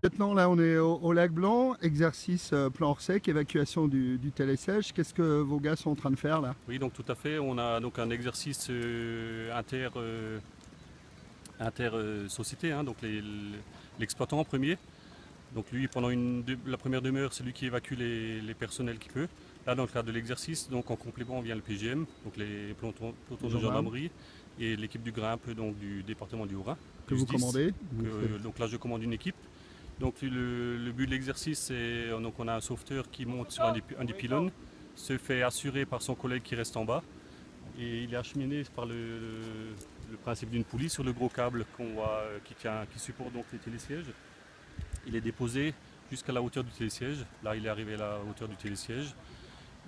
Maintenant, là, on est au lac Blanc, exercice plan hors sec, évacuation du télésiège. Qu'est-ce que vos gars sont en train de faire là? Oui, donc tout à fait. On a donc un exercice inter-société, donc l'exploitant en premier. Donc lui, pendant la première demi-heure, c'est lui qui évacue les personnels qu'il peut. Là, dans le cadre de l'exercice, donc en complément, vient le PGM, donc les pelotons de gendarmerie et l'équipe du grimpe donc du département du Haut-Rhin. Que vous commandez? Donc là, je commande une équipe. Donc le but de l'exercice, c'est donc on a un sauveteur qui monte sur un des pylônes, se fait assurer par son collègue qui reste en bas, et il est acheminé par le principe d'une poulie sur le gros câble qu'on voit qui supporte donc les télésièges. Il est déposé jusqu'à la hauteur du télésiège. Là, il est arrivé à la hauteur du télésiège.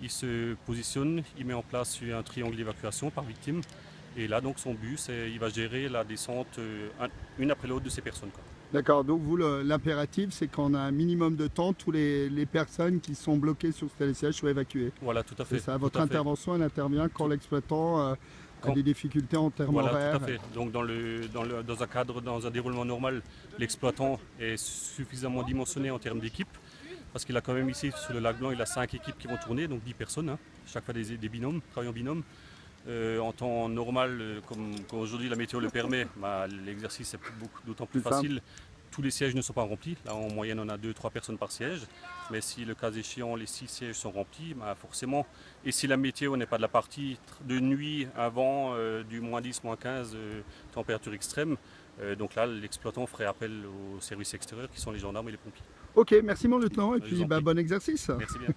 Il se positionne, il met en place un triangle d'évacuation par victime. Et là, donc, son but, c'est il va gérer la descente une après l'autre de ces personnes. D'accord, donc vous, l'impératif, c'est qu'on a un minimum de temps, toutes les personnes qui sont bloquées sur ce télésiège soient évacuées. Voilà, tout à fait. C'est ça, votre intervention, elle intervient quand l'exploitant a des difficultés en termes voilà, horaires. tout à fait. Donc dans un cadre, dans un déroulement normal, l'exploitant est suffisamment dimensionné en termes d'équipe, parce qu'il a quand même ici, sur le lac Blanc, il a 5 équipes qui vont tourner, donc 10 personnes, chaque fois des binômes, travaillent en binôme. En temps normal, comme aujourd'hui la météo le permet, l'exercice est d'autant plus facile. Tous les sièges ne sont pas remplis. Là, en moyenne, on a 2-3 personnes par siège. Mais si le cas échéant, les 6 sièges sont remplis, forcément. Et si la météo n'est pas de la partie de nuit avant du -10, -15, température extrême, donc là, l'exploitant ferait appel aux services extérieurs qui sont les gendarmes et les pompiers. Ok, merci mon lieutenant, et puis bon exercice. Merci bien.